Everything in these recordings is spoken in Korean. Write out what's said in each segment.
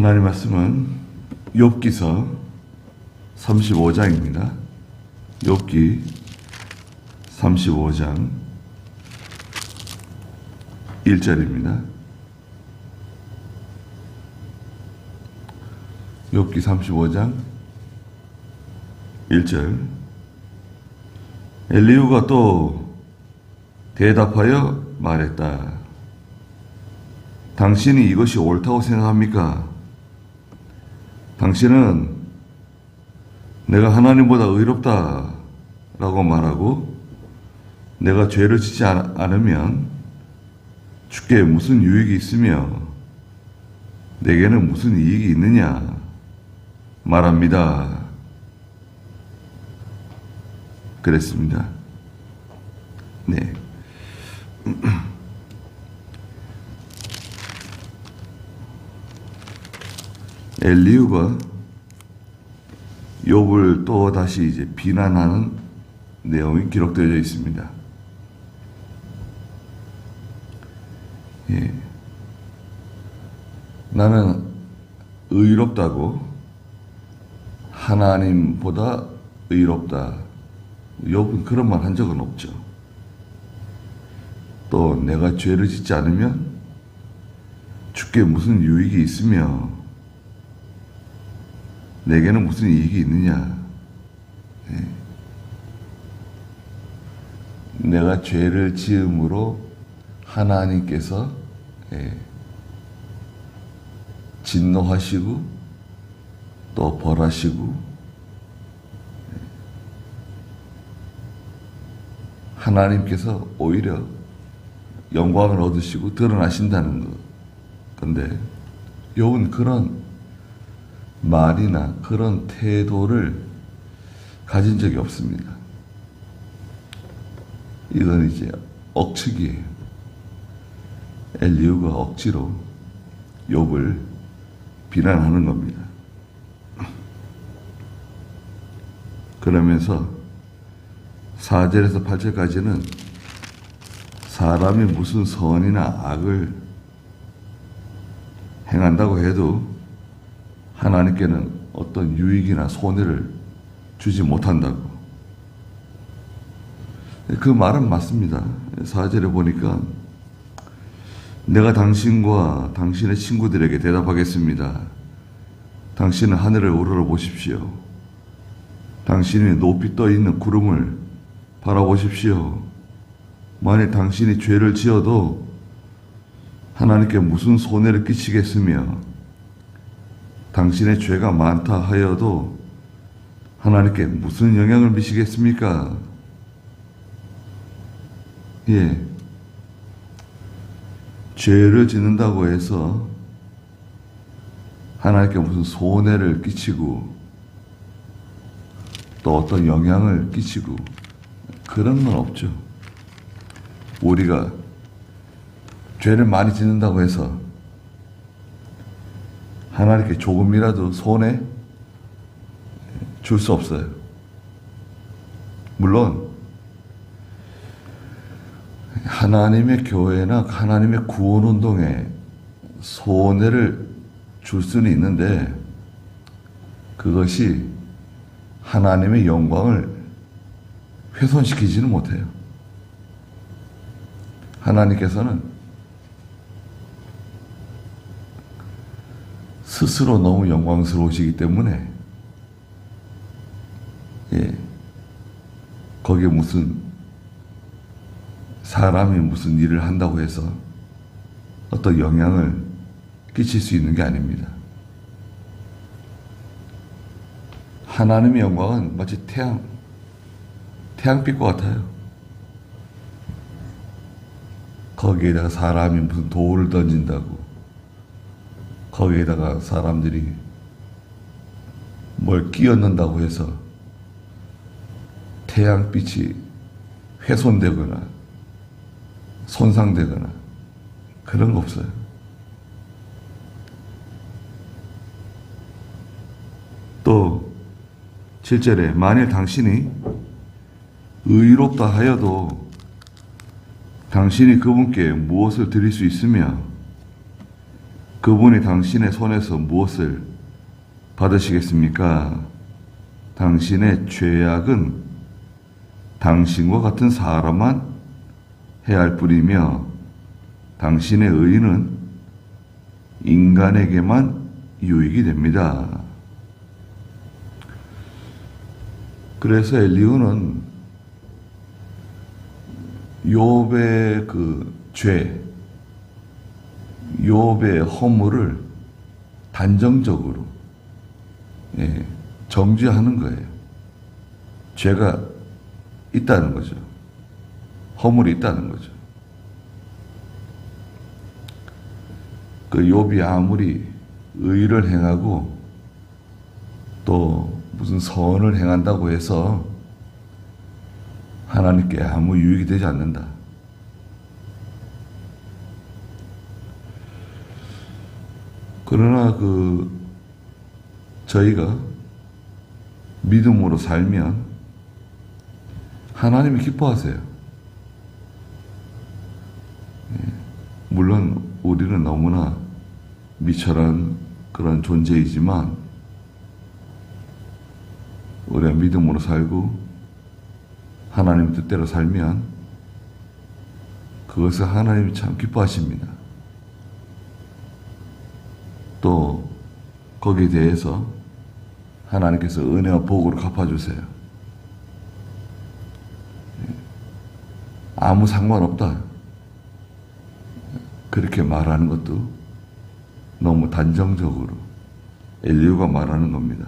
하나님 말씀은 욥기서 35장입니다. 욥기 35장 1절입니다. 욥기 35장 1절. 엘리후가 또 대답하여 말했다. 당신이 이것이 옳다고 생각합니까? 당신은 내가 하나님보다 의롭다 라고 말하고 내가 죄를 짓지 않으면 주께 무슨 유익이 있으며 내게는 무슨 이익이 있느냐 말합니다. 그랬습니다. 네. 엘리후가 욥을 또 다시 이제 비난하는 내용이 기록되어 있습니다. 예. 나는 의롭다고 하나님보다 의롭다. 욥은 그런 말 한 적은 없죠. 또 내가 죄를 짓지 않으면 주께 무슨 유익이 있으며 내게는 무슨 이익이 있느냐. 예. 내가 죄를 지음으로 하나님께서 진노하시고 또 벌하시고 하나님께서 오히려 영광을 얻으시고 드러나신다는 건데 욥은 그런 말이나 그런 태도를 가진 적이 없습니다. 이건 이제 억측이에요. 엘리후가 억지로 욥을 비난하는 겁니다. 그러면서 4절에서 8절까지는 사람이 무슨 선이나 악을 행한다고 해도 하나님께는 어떤 유익이나 손해를 주지 못한다고. 그 말은 맞습니다. 4절에 보니까 내가 당신과 당신의 친구들에게 대답하겠습니다. 당신은 하늘을 우러러 보십시오. 당신이 높이 떠 있는 구름을 바라보십시오. 만일 당신이 죄를 지어도 하나님께 무슨 손해를 끼치겠으며 당신의 죄가 많다 하여도 하나님께 무슨 영향을 미치겠습니까? 예. 죄를 짓는다고 해서 하나님께 무슨 손해를 끼치고 또 어떤 영향을 끼치고 그런 건 없죠. 우리가 죄를 많이 짓는다고 해서 하나님께 조금이라도 손해 줄 수 없어요. 물론 하나님의 교회나 하나님의 구원운동에 손해를 줄 수는 있는데 그것이 하나님의 영광을 훼손시키지는 못해요. 하나님께서는 스스로 너무 영광스러우시기 때문에 거기에 무슨 사람이 무슨 일을 한다고 해서 어떤 영향을 끼칠 수 있는 게 아닙니다. 하나님의 영광은 마치 태양빛과 같아요. 거기에다가 사람이 무슨 돌을 던진다고 거기에다가 사람들이 뭘 끼얹는다고 해서 태양빛이 훼손되거나 손상되거나 그런 거 없어요. 또 7절에 만일 당신이 의롭다 하여도 당신이 그분께 무엇을 드릴 수 있으며 그분이 당신의 손에서 무엇을 받으시겠습니까? 당신의 죄악은 당신과 같은 사람만 해야 할 뿐이며 당신의 의는 인간에게만 유익이 됩니다. 그래서 엘리후는 욥의 그 죄, 욥의 허물을 단정적으로 정죄하는 거예요. 죄가 있다는 거죠. 허물이 있다는 거죠. 그 욥이 아무리 의를 행하고 또 무슨 선을 행한다고 해서 하나님께 아무 유익이 되지 않는다. 그러나 저희가 믿음으로 살면 하나님이 기뻐하세요. 물론 우리는 너무나 미천한 그런 존재이지만 우리가 믿음으로 살고 하나님 뜻대로 살면 그것을 하나님이 참 기뻐하십니다. 또 거기에 대해서 하나님께서 은혜와 복으로 갚아주세요. 아무 상관없다. 그렇게 말하는 것도 너무 단정적으로 엘리후가 말하는 겁니다.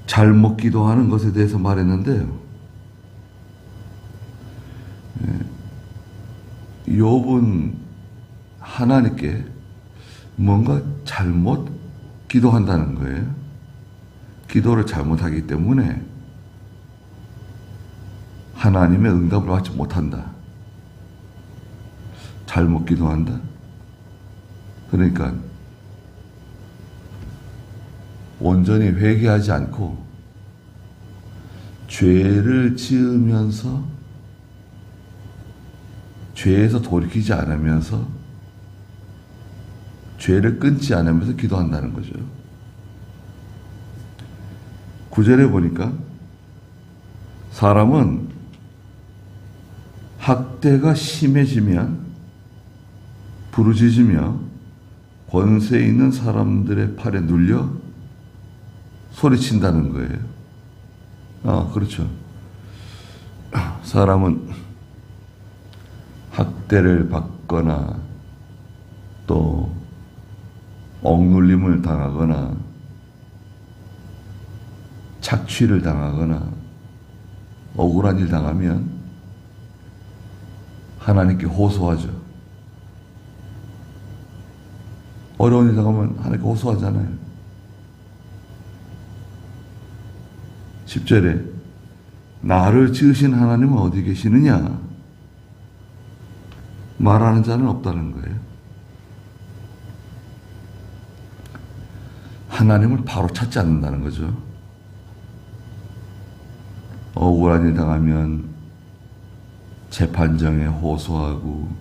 잘못 기도하는 것에 대해서 말했는데요. 욥은 하나님께 뭔가 잘못 기도한다는 거예요. 기도를 잘못하기 때문에 하나님의 응답을 받지 못한다. 잘못 기도한다. 그러니까 온전히 회개하지 않고 죄를 지으면서 죄에서 돌이키지 않으면서 죄를 끊지 않으면서 기도한다는 거죠. 9절에 보니까 사람은 학대가 심해지면 부르짖으며 권세 있는 사람들의 팔에 눌려 소리친다는 거예요. 그렇죠. 사람은 학대를 받거나 또 억눌림을 당하거나 착취를 당하거나 억울한 일 당하면 하나님께 호소하죠. 어려운 일 당하면 하나님께 호소하잖아요. 10절에 나를 지으신 하나님은 어디 계시느냐? 말하는 자는 없다는 거예요. 하나님을 바로 찾지 않는다는 거죠. 억울한 일 당하면 재판정에 호소하고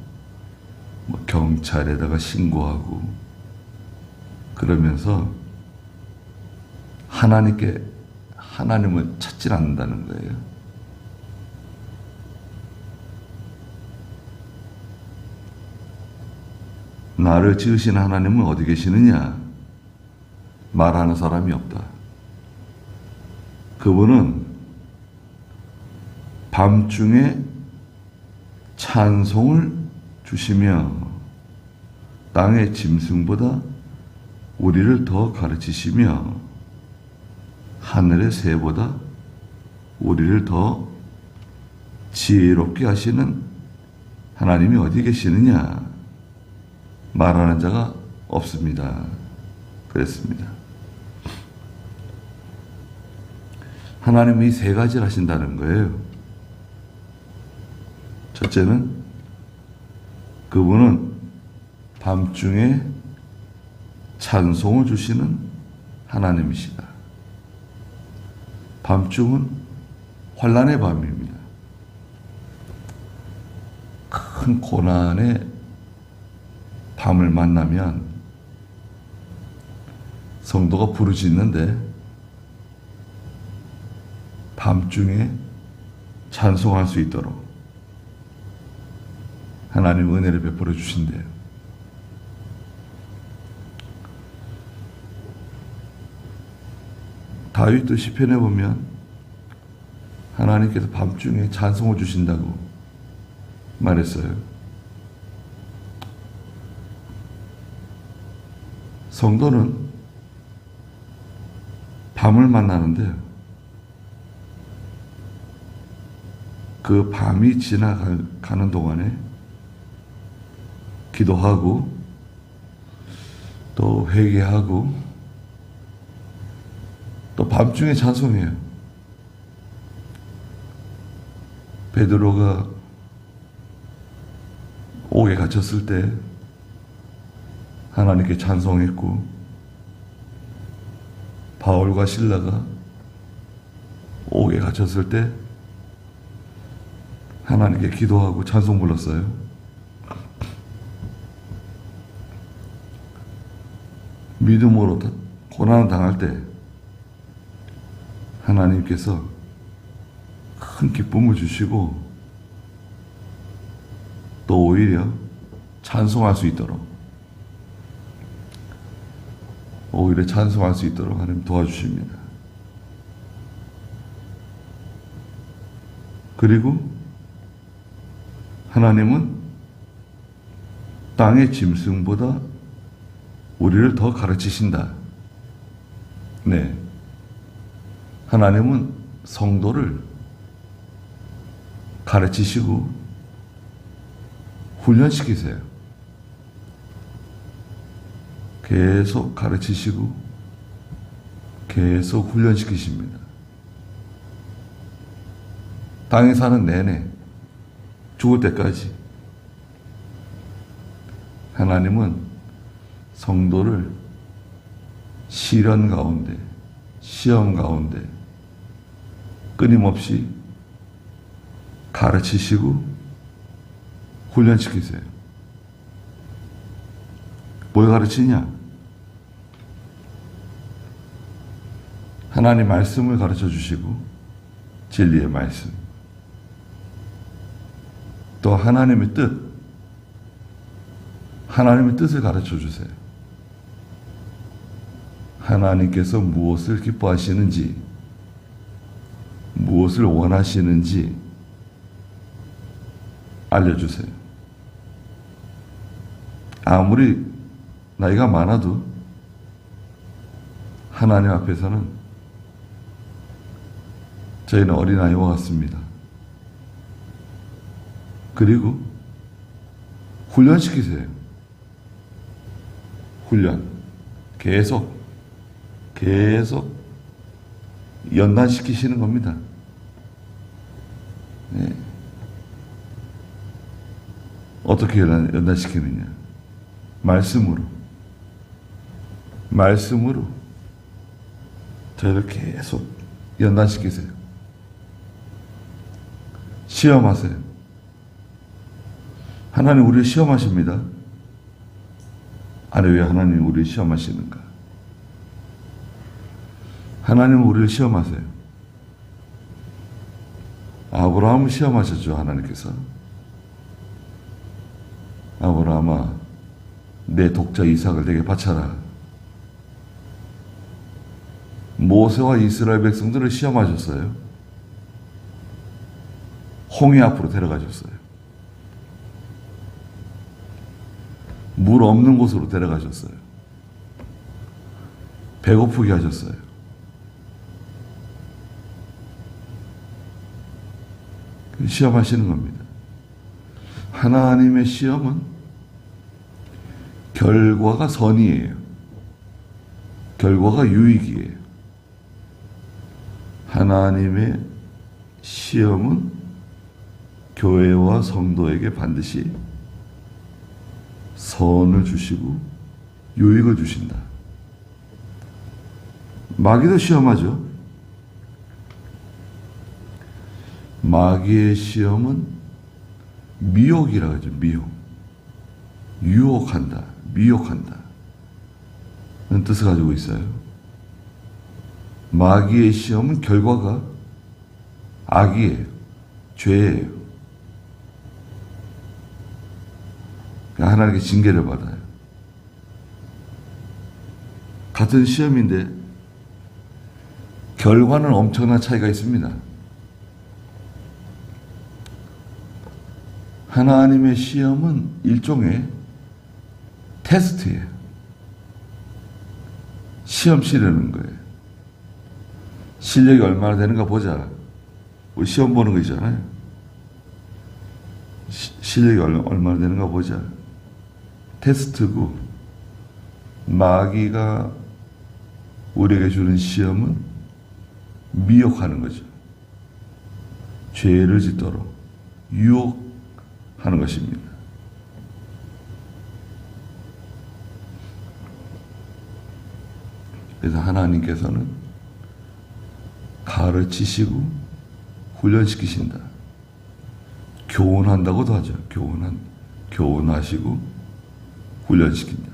경찰에다가 신고하고 그러면서 하나님을 찾지 않는다는 거예요. 나를 지으신 하나님은 어디 계시느냐? 말하는 사람이 없다. 그분은 밤중에 찬송을 주시며 땅의 짐승보다 우리를 더 가르치시며 하늘의 새보다 우리를 더 지혜롭게 하시는 하나님이 어디 계시느냐? 말하는 자가 없습니다. 그랬습니다. 하나님이 세 가지를 하신다는 거예요. 첫째는 그분은 밤중에 찬송을 주시는 하나님이시다. 밤중은 환난의 밤입니다. 큰 고난의 밤을 만나면 성도가 부르짖는데 밤중에 찬송할 수 있도록 하나님 은혜를 베풀어 주신대요. 다윗도 시편에 보면 하나님께서 밤중에 찬송을 주신다고 말했어요. 성도는 밤을 만나는데 그 밤이 지나가는 동안에 기도하고 또 회개하고 또 밤중에 찬송해요. 베드로가 옥에 갇혔을 때 하나님께 찬송했고, 바울과 실라가 옥에 갇혔을 때 하나님께 기도하고 찬송 불렀어요. 믿음으로 고난을 당할 때 하나님께서 큰 기쁨을 주시고 또 오히려 찬송할 수 있도록 하나님 도와주십니다. 그리고 하나님은 땅의 짐승보다 우리를 더 가르치신다. 네. 하나님은 성도를 가르치시고 훈련시키세요. 계속 가르치시고 계속 훈련시키십니다. 땅에 사는 내내 죽을 때까지 하나님은 성도를 시련 가운데, 시험 가운데 끊임없이 가르치시고 훈련시키세요. 뭘 가르치냐? 하나님 말씀을 가르쳐 주시고 진리의 말씀, 또 하나님의 뜻을 가르쳐 주세요. 하나님께서 무엇을 기뻐하시는지, 무엇을 원하시는지 알려주세요. 아무리 나이가 많아도 하나님 앞에서는 저희는 어린아이와 같습니다. 그리고 훈련시키세요. 훈련. 계속 연단시키시는 겁니다. 네. 어떻게 연단시키느냐? 말씀으로 저희를 계속 연단시키세요. 시험하세요. 하나님 우리를 시험하십니다. 아니, 왜 하나님 우리를 시험하시는가? 하나님은 우리를 시험하세요. 아브라함을 시험하셨죠, 하나님께서. 아브라함아, 내 독자 이삭을 내게 바쳐라. 모세와 이스라엘 백성들을 시험하셨어요. 홍해 앞으로 데려가셨어요. 물 없는 곳으로 데려가셨어요. 배고프게 하셨어요. 시험하시는 겁니다. 하나님의 시험은 결과가 선이에요. 결과가 유익이에요. 하나님의 시험은 교회와 성도에게 반드시 선을 주시고 유익을 주신다. 마귀도 시험하죠. 마귀의 시험은 미혹이라고 하죠. 미혹. 유혹한다. 미혹한다. 는 뜻을 가지고 있어요. 마귀의 시험은 결과가 악이에요. 죄예요. 하나님께 징계를 받아요. 같은 시험인데 결과는 엄청난 차이가 있습니다. 하나님의 시험은 일종의 테스트예요. 시험 치르는 거예요. 실력이 얼마나 되는가 보자. 우리 시험 보는 거 있잖아요. 실력이 얼마나 되는가 보자. 테스트고, 마귀가 우리에게 주는 시험은 미혹하는 거죠. 죄를 짓도록 유혹하는 것입니다. 그래서 하나님께서는 가르치시고 훈련시키신다. 교훈한다고도 하죠. 교훈하시고 훈련시킨다.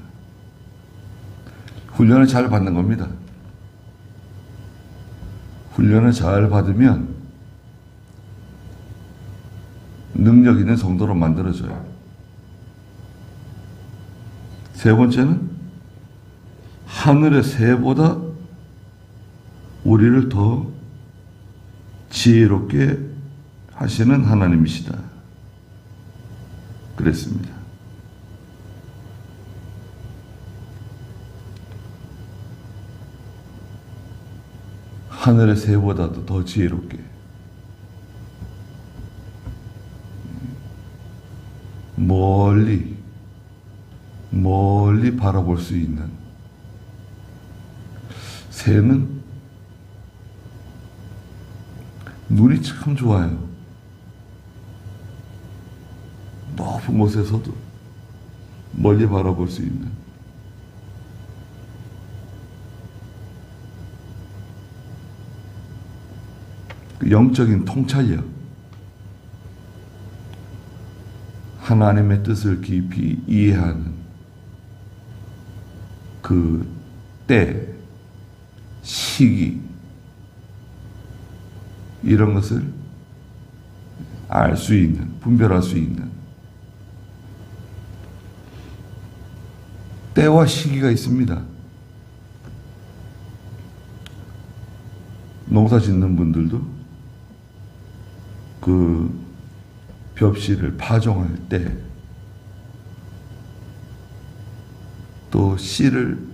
훈련을 잘 받는 겁니다. 훈련을 잘 받으면 능력 있는 성도로 만들어져요. 세 번째는 하늘의 새보다 우리를 더 지혜롭게 하시는 하나님이시다. 그랬습니다. 하늘의 새보다도 더 지혜롭게. 멀리 바라볼 수 있는. 새는 눈이 참 좋아요. 높은 곳에서도 멀리 바라볼 수 있는. 그 영적인 통찰력. 하나님의 뜻을 깊이 이해하는 그 때, 시기, 이런 것을 알 수 있는, 분별할 수 있는. 때와 시기가 있습니다. 농사 짓는 분들도 그 벽실을 파종할 때, 또 씨를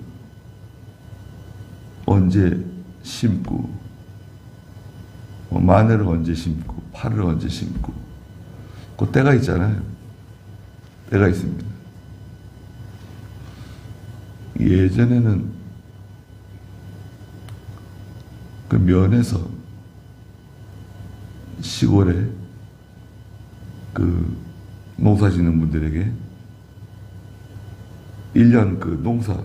언제 심고, 마늘을 언제 심고, 파를 언제 심고, 그 때가 있잖아요. 때가 있습니다. 예전에는 그 면에서 시골에 그 농사 짓는 분들에게 1년 그 농사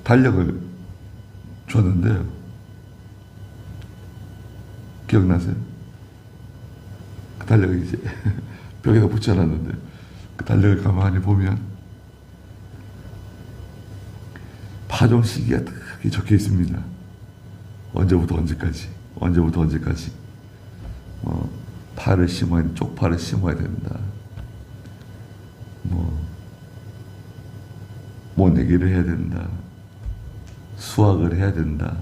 달력을 줬는데요. 기억나세요? 그 달력을 이제 벽에다 붙여놨는데, 그 달력을 가만히 보면 파종 시기가 딱 적혀 있습니다. 언제부터 언제까지, 언제부터 언제까지. 파를 심어야 돼, 쪽파를 심어야 된다. 모내기를 해야 된다. 수확을 해야 된다.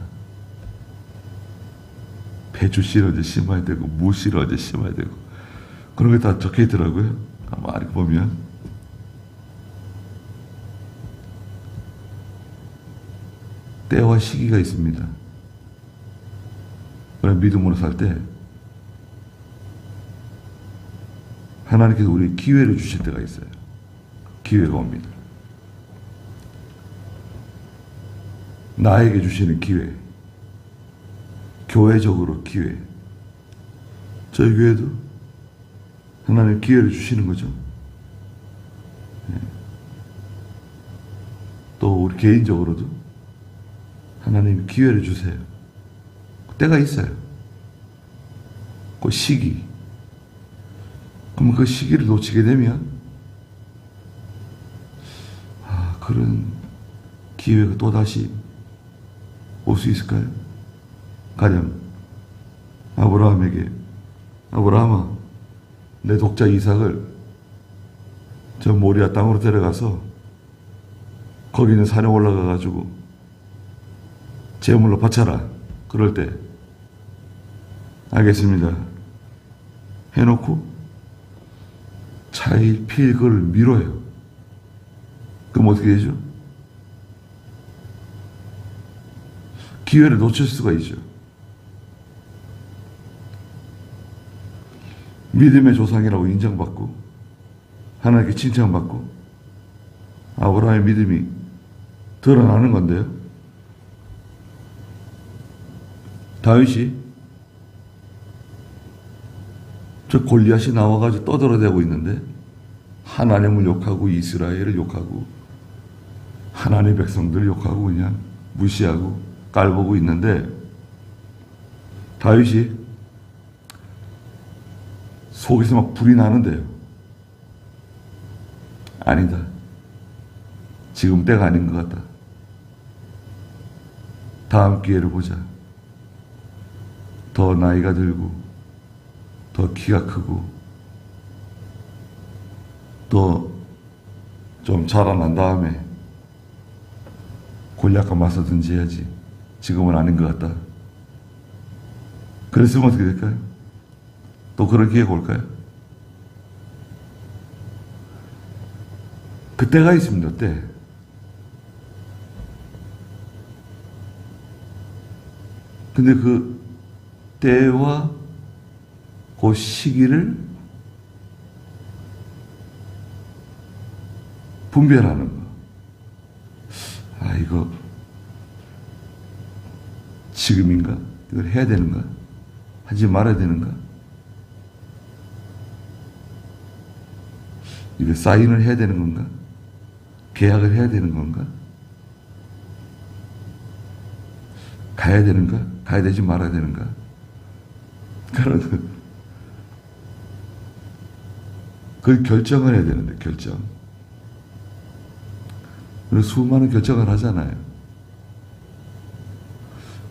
배추씨를 언제 심어야 되고, 무씨를 언제 심어야 되고, 그런 게 다 적혀 있더라고요. 가만히 보면. 때와 시기가 있습니다. 그런 믿음으로 살 때, 하나님께서 우리 기회를 주실 때가 있어요. 기회가 옵니다. 나에게 주시는 기회. 교회적으로 기회. 저희 교회도 하나님 기회를 주시는 거죠. 또 우리 개인적으로도 하나님 기회를 주세요. 때가 있어요. 그 시기. 그럼 그 시기를 놓치게 되면 그런 기회가 또다시 올 수 있을까요? 가령 아브라함에게, 아브라함아, 내 독자 이삭을 저 모리아 땅으로 데려가서 거기 있는 산에 올라가 가지고 제물로 바쳐라. 그럴 때 알겠습니다 해놓고 차일피일 그걸 미뤄요. 그럼 어떻게 되죠? 기회를 놓칠 수가 있죠. 믿음의 조상이라고 인정받고 하나님께 칭찬받고 아브라함의 믿음이 드러나는 건데요. 다윗이 저 골리앗이 나와가지고 떠들어대고 있는데 하나님을 욕하고 이스라엘을 욕하고 하나님의 백성들을 욕하고 그냥 무시하고 깔보고 있는데 다윗이 속에서 막 불이 나는데요. 아니다. 지금 때가 아닌 것 같다. 다음 기회를 보자. 더 나이가 들고 더 키가 크고 더 좀 자라난 다음에 골리앗과 맞서든지 해야지. 지금은 아닌 것 같다. 그랬으면 어떻게 될까요? 또 그런 기회가 올까요? 그때가 있습니다. 때. 근데 그 때와 그 시기를 분별하는 거. 이거 지금인가? 이걸 해야 되는가? 하지 말아야 되는가? 이거 사인을 해야 되는 건가? 계약을 해야 되는 건가? 가야 되는가? 가야 되지 말아야 되는가? 그런 그 결정을 해야 되는데, 결정. 그래서 수많은 결정을 하잖아요.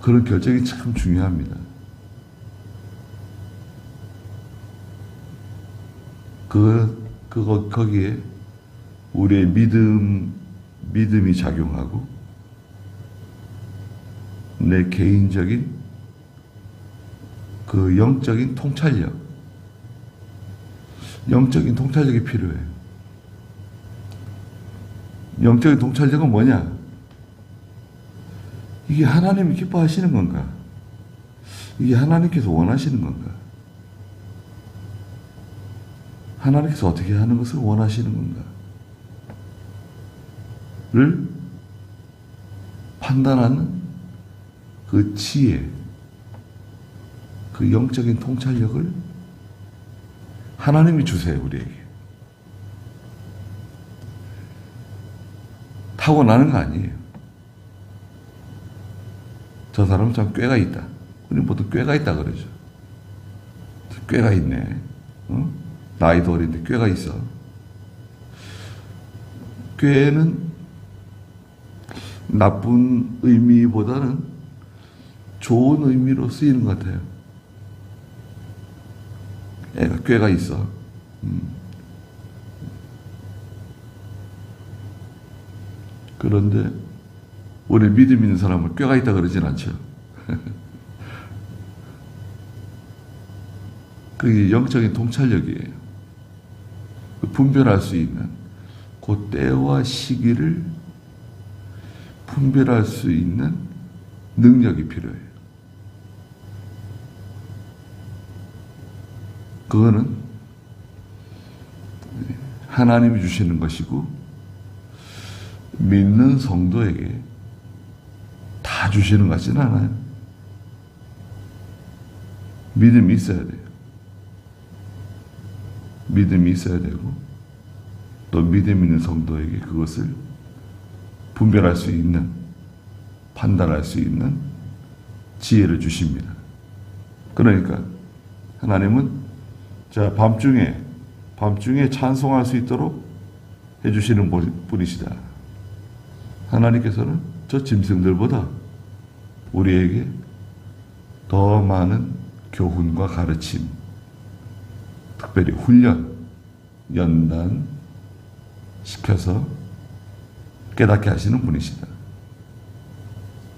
그런 결정이 참 중요합니다. 거기에 우리의 믿음이 작용하고 내 개인적인 그 영적인 통찰력이 필요해요. 영적인 통찰력은 뭐냐? 이게 하나님이 기뻐하시는 건가? 이게 하나님께서 원하시는 건가? 하나님께서 어떻게 하는 것을 원하시는 건가? 를 판단하는 그 지혜, 그 영적인 통찰력을 하나님이 주세요, 우리에게. 타고나는 거 아니에요. 저 사람은 참 꾀가 있다. 우리 모두 꾀가 있다 그러죠. 꾀가 있네. 나이도 어린데 꾀가 있어. 꾀는 나쁜 의미보다는 좋은 의미로 쓰이는 것 같아요. 애가 꾀가 있어. 그런데 우리 믿음 있는 사람은 꾀가 있다 그러진 않죠. 그게 영적인 통찰력이에요. 분별할 수 있는 그 때와 시기를 분별할 수 있는 능력이 필요해요. 그거는 하나님이 주시는 것이고 믿는 성도에게 다 주시는 것 같지는 않아요. 믿음이 있어야 돼요. 믿음이 있어야 되고 또 믿음 있는 성도에게 그것을 분별할 수 있는, 판단할 수 있는 지혜를 주십니다. 그러니까 하나님은 자 밤중에 밤중에 찬송할 수 있도록 해주시는 분이시다. 하나님께서는 저 짐승들보다 우리에게 더 많은 교훈과 가르침, 특별히 훈련, 연단 시켜서 깨닫게 하시는 분이시다.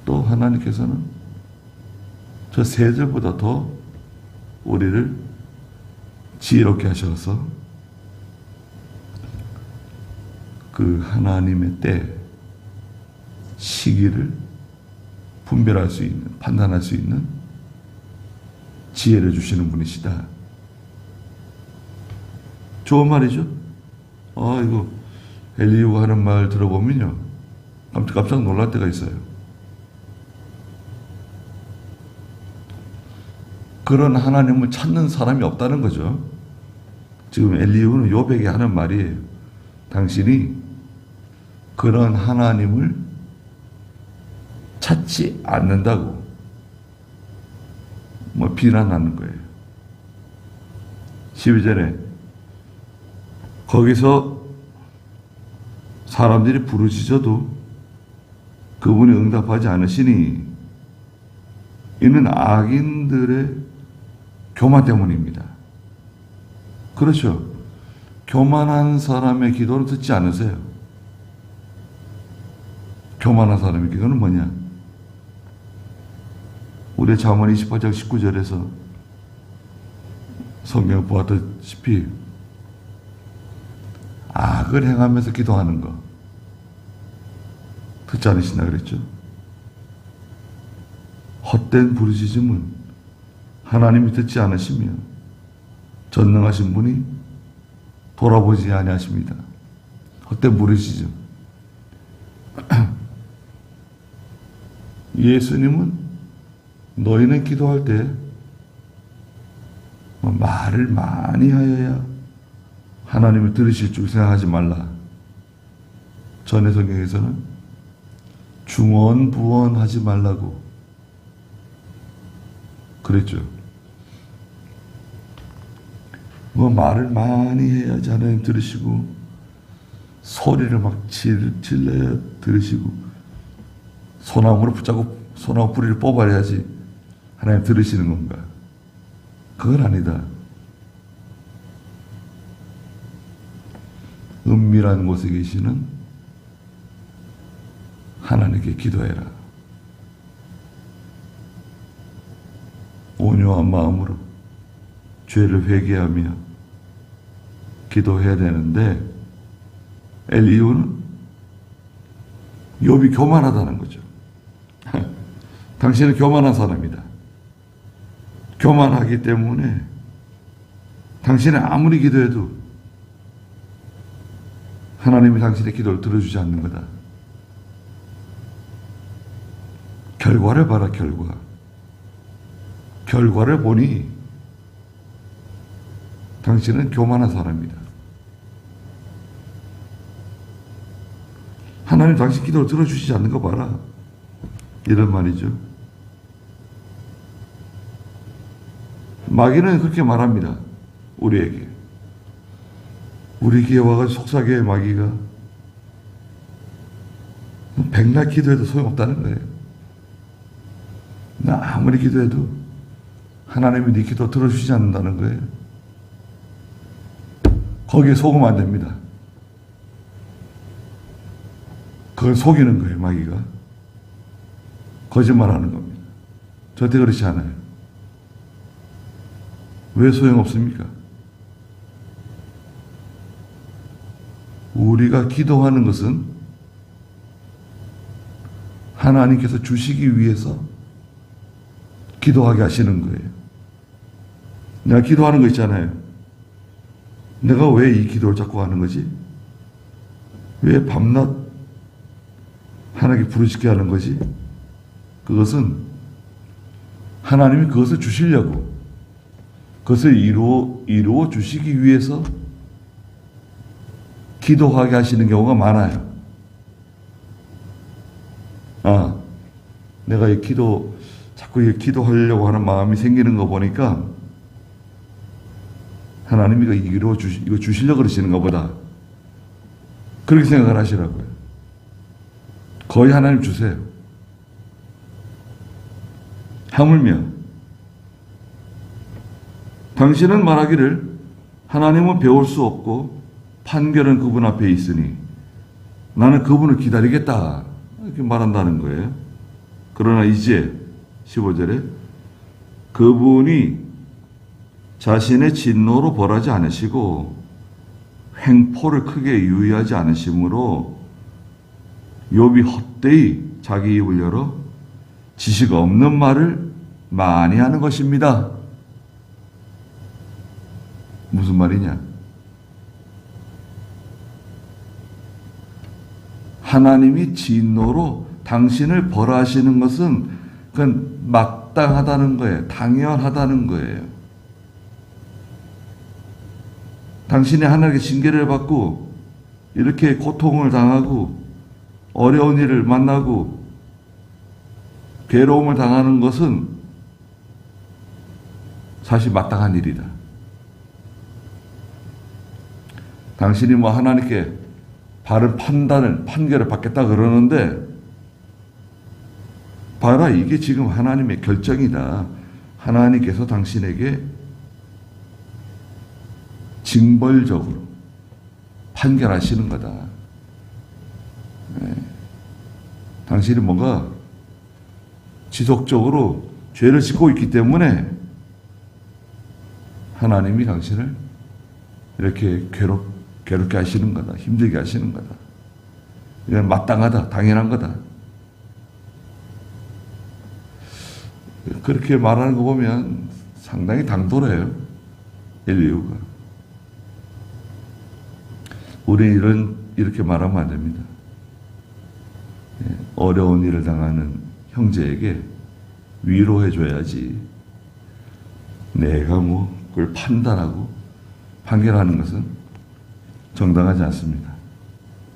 또 하나님께서는 저 새들보다 더 우리를 지혜롭게 하셔서 그 하나님의 때, 시기를 분별할 수 있는, 판단할 수 있는 지혜를 주시는 분이시다. 좋은 말이죠? 이거 엘리후가 하는 말 들어보면요, 깜짝 놀랄 때가 있어요. 그런 하나님을 찾는 사람이 없다는 거죠. 지금 엘리후는 요백이 하는 말이에요. 당신이 그런 하나님을 찾지 않는다고 비난하는 거예요. 12절에 거기서 사람들이 부르짖어도 그분이 응답하지 않으시니 이는 악인들의 교만 때문입니다. 그렇죠. 교만한 사람의 기도를 듣지 않으세요. 교만한 사람의 기도는 뭐냐? 우리 잠언 28장 19절에서 성경 보았다시피 악을 행하면서 기도하는 거 듣지 않으시나 그랬죠? 헛된 부르짖음은 하나님이 듣지 않으시며 전능하신 분이 돌아보지 아니하십니다. 헛된 부르짖음. 예수님은 너희는 기도할 때 말을 많이 하여야 하나님을 들으실 줄 생각하지 말라. 전의 성경에서는 중언부언하지 말라고 그랬죠. 말을 많이 해야지 하나님 들으시고 소리를 막 질러야 들으시고 소나무로 붙잡고 소나무 뿌리를 뽑아야지 하나님 들으시는 건가? 그건 아니다. 은밀한 곳에 계시는 하나님께 기도해라. 온유한 마음으로 죄를 회개하며 기도해야 되는데 엘리후는 욥이 교만하다는 거죠. 당신은 교만한 사람이다. 교만하기 때문에 당신은 아무리 기도해도 하나님이 당신의 기도를 들어주지 않는 거다. 결과를 봐라, 결과. 결과를 보니 당신은 교만한 사람이다. 하나님 당신 기도를 들어주시지 않는 거 봐라. 이런 말이죠. 마귀는 그렇게 말합니다. 우리에게. 우리 귀에 와가지고 속삭여요, 마귀가. 백날 기도해도 소용없다는 거예요. 나 아무리 기도해도 하나님이 네 기도 들어주시지 않는다는 거예요. 거기에 속으면 안 됩니다. 그걸 속이는 거예요, 마귀가. 거짓말하는 겁니다. 절대 그렇지 않아요. 왜 소용없습니까? 우리가 기도하는 것은 하나님께서 주시기 위해서 기도하게 하시는 거예요. 내가 기도하는 거 있잖아요. 내가 왜 이 기도를 자꾸 하는 거지? 왜 밤낮 하나님께 부르짖게 하는 거지? 그것은 하나님이 그것을 주시려고, 그것을 이루어 주시기 위해서 기도하게 하시는 경우가 많아요. 내가 자꾸 기도하려고 하는 마음이 생기는 거 보니까 하나님이 이거 주시려고 그러시는가 보다. 그렇게 생각을 하시라고요. 거의 하나님 주세요. 하물며 당신은 말하기를 하나님은 배울 수 없고 판결은 그분 앞에 있으니 나는 그분을 기다리겠다. 이렇게 말한다는 거예요. 그러나 이제 15절에 그분이 자신의 진노로 벌하지 않으시고 횡포를 크게 유의하지 않으시므로 욥이 헛되이 자기 입을 열어 지식 없는 말을 많이 하는 것입니다. 무슨 말이냐? 하나님이 진노로 당신을 벌하시는 것은 그건 마땅하다는 거예요. 당연하다는 거예요. 당신이 하나님께 징계를 받고 이렇게 고통을 당하고 어려운 일을 만나고 괴로움을 당하는 것은 사실 마땅한 일이다. 당신이 뭐 하나님께 바른 판결을 받겠다 그러는데 봐라, 이게 지금 하나님의 결정이다. 하나님께서 당신에게 징벌적으로 판결하시는 거다. 네. 당신이 뭔가 지속적으로 죄를 짓고 있기 때문에 하나님이 당신을 이렇게 괴롭게 하시는 거다. 힘들게 하시는 거다. 이건 마땅하다. 당연한 거다. 그렇게 말하는 거 보면 상당히 당돌해요. 엘리후가. 우리는 이렇게 말하면 안 됩니다. 어려운 일을 당하는 형제에게 위로해줘야지. 내가 뭐 그걸 판단하고 판결하는 것은 정당하지 않습니다.